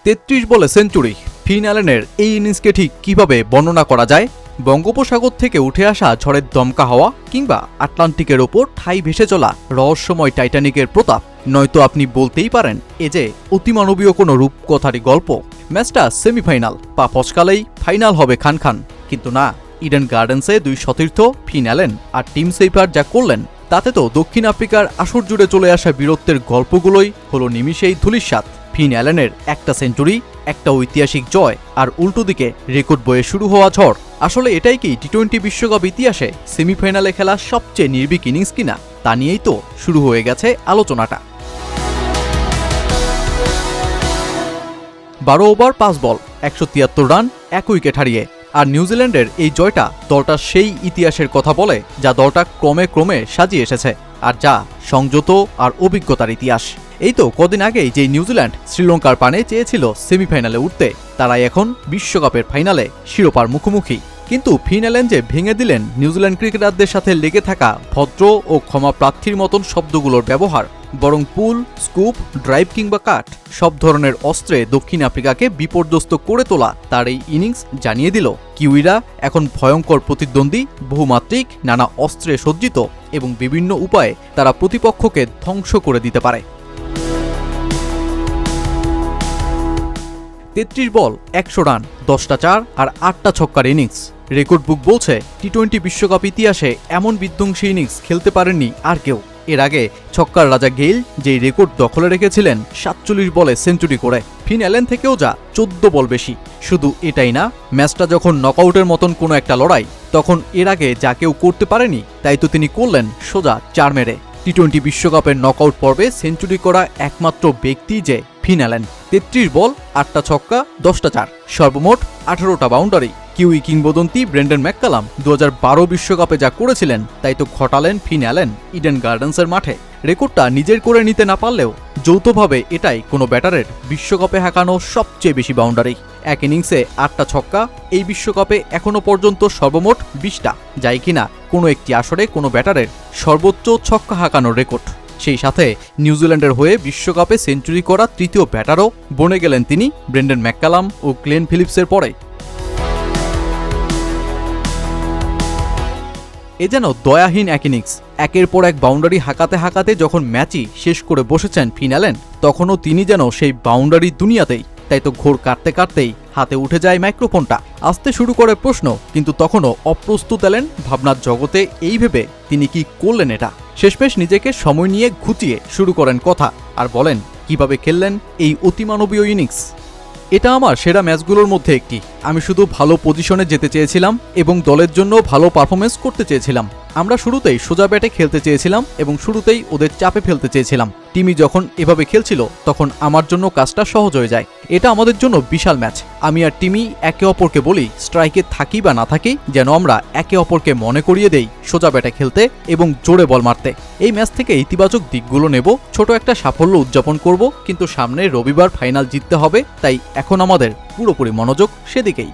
33 বলে সেঞ্চুরি, ফিন অ্যালেনের এই ইনিংসকে ঠিক কিভাবে বর্ণনা করা যায়? বঙ্গোপসাগর থেকে উঠে আসা ঝড়ের দমকা হাওয়া কিংবা আটলান্টিকের ওপর ঠাই ভেসে চলা রহস্যময় টাইটানিকের প্রতাপ? নয়তো আপনি বলতেই পারেন এ যে অতিমানবীয় কোনো রূপকথারই গল্প। ম্যাচটা সেমিফাইনাল, পা ফসকালেই ফাইনাল হবে খান খান। কিন্তু না, ইডেন গার্ডেন্সে দুই সতীর্থ ফিন অ্যালেন আর টিম সেইফার যা করলেন তাতে তো দক্ষিণ আফ্রিকার আসর জুড়ে চলে আসা বীরত্বের গল্পগুলোই হলো নিমিষেই ধূলিসাৎ। ফিন অ্যালেনের একটা সেঞ্চুরি, একটা ঐতিহাসিক জয়, আর উল্টো দিকে রেকর্ড বয়ে শুরু হওয়া ঝড়। আসলে এটাই কি টি-20 বিশ্বকাপ ইতিহাসে সেমিফাইনালে খেলা সবচেয়ে নির্ভীক ইনিংস কিনা? তা নিয়েই তো শুরু হয়ে গেছে আলোচনাটা। 12 ওভার 5 বল, 173 রান, 1 উইকেট হারিয়ে। আর নিউজিল্যান্ডের এই জয়টা দলটার সেই ইতিহাসের কথা বলে যা দলটা ক্রমে ক্রমে সাজিয়ে এসেছে, আর যা সংযত আর অভিজ্ঞতার ইতিহাস। এই তো কদিন আগেই যে নিউজিল্যান্ড শ্রীলঙ্কার পানে চেয়েছিল সেমিফাইনালে উঠতে, তারাই এখন বিশ্বকাপের ফাইনালে শিরোপার মুখোমুখি। কিন্তু ফিন অ্যালেন যে ভেঙে দিলেন নিউজিল্যান্ড ক্রিকেটারদের সাথে লেগে থাকা ভদ্র ও ক্ষমা প্রার্থীর মতন শব্দগুলোর ব্যবহার, বরং পুল, স্কুপ, ড্রাইভ কিংবা কাট সব ধরনের অস্ত্রে দক্ষিণ আফ্রিকাকে বিপর্যস্ত করে তোলা তার এই ইনিংস জানিয়ে দিল কিউইরা এখন ভয়ঙ্কর প্রতিদ্বন্দ্বী, বহুমাত্রিক, নানা অস্ত্রে সজ্জিত এবং বিভিন্ন উপায়ে তারা প্রতিপক্ষকে ধ্বংস করে দিতে পারে। 33 বল, 100 রান, 10টা 4 আর 8টা ছক্কার ইনিংস। রেকর্ড বুক বলছে টি-20 বিশ্বকাপ ইতিহাসে এমন বিধ্বংসী ইনিংস খেলতে পারেননি আর কেউ। এর আগে ছক্কার রাজা গেইল যেই রেকর্ড দখলে রেখেছিলেন 47 বলে সেঞ্চুরি করে, ফিন অ্যালেন থেকেও যা 14 বল বেশি। শুধু এটাই না, ম্যাচটা যখন নকআউটের মতন কোনো একটা লড়াই, তখন এর আগে যা কেউ করতে পারেনি তাই তো তিনি করলেন সোজা 4 মেরে। টি-20 বিশ্বকাপের নকআউট পর্বে সেঞ্চুরি করা একমাত্র ব্যক্তি যে ফিন অ্যালেন। 33 বল, 8টা ছক্কা, 10টা 4, সর্বমোট 18টা বাউন্ডারি। কিউই কিংবদন্তি ব্রেন্ডন ম্যাককালাম 2012 বিশ্বকাপে যা করেছিলেন তাই তো ঘটালেন ফিন অ্যালেন ইডেন গার্ডেন্সের মাঠে। রেকর্ডটা নিজের করে নিতে না পারলেও যৌথভাবে এটাই কোনো ব্যাটারের বিশ্বকাপে হাঁকানো সবচেয়ে বেশি বাউন্ডারি। এক ইনিংসে 8টা ছক্কা, এই বিশ্বকাপে এখনো পর্যন্ত সর্বমোট 20টা, যাই কিনা কোনো একটি আসরে কোনো ব্যাটারের সর্বোচ্চ ছক্কা হাঁকানোর রেকর্ড। সেই সাথে নিউজিল্যান্ডের হয়ে বিশ্বকাপে সেঞ্চুরি করা তৃতীয় ব্যাটারও বনে গেলেন তিনি ব্রেন্ডন ম্যাককালাম ও গ্লেন ফিলিপসের পরে। এ যেন দয়াহীন এক ইনিংস। একের পর এক বাউন্ডারি হাঁকাতে হাঁকাতে যখন ম্যাচই শেষ করে বসেছেন ফিন অ্যালেন, তখনও তিনি যেন সেই বাউন্ডারি দুনিয়াতেই। তাই তো ঘোর কাটতে কাটতেই হাতে উঠে যায় মাইক্রোফোনটা, আসতে শুরু করে প্রশ্ন, কিন্তু তখনও অপ্রস্তুত অ্যালেন ভাবনার জগতে এই ভেবে তিনি কি করলেন এটা। শেষমেশ নিজেকে সময় নিয়ে ঘুচিয়ে শুরু করেন কথা আর বলেন কিভাবে খেললেন এই অতিমানবীয় ইনিংস। এটা আমার সেরা ম্যাচগুলোর মধ্যে একটি। আমি শুধু ভালো পজিশনে যেতে চেয়েছিলাম এবং দলের জন্য ভালো পারফরমেন্স করতে চেয়েছিলাম। আমরা শুরুতেই সোজা ব্যাটে খেলতে চেয়েছিলাম এবং শুরুতেই ওদের চাপে ফেলতে চেয়েছিলাম। টিমই যখন এভাবে খেলছিল তখন আমার জন্য কাজটা সহজ হয়ে যায়। এটা আমাদের জন্য বিশাল ম্যাচ। আমি আর টিমই একে অপরকে বলি স্ট্রাইকে থাকি বা না থাকি যেন আমরা একে অপরকে মনে করিয়ে দেই সোজা ব্যাটে খেলতে এবং জোরে বল মারতে। এই ম্যাচ থেকে ইতিবাচক দিকগুলো নেব, ছোট একটা সাফল্য উদযাপন করব, কিন্তু সামনে রবিবার ফাইনাল জিততে হবে, তাই এখন আমাদের পুরোপুরি মনোযোগ সেদিকেই।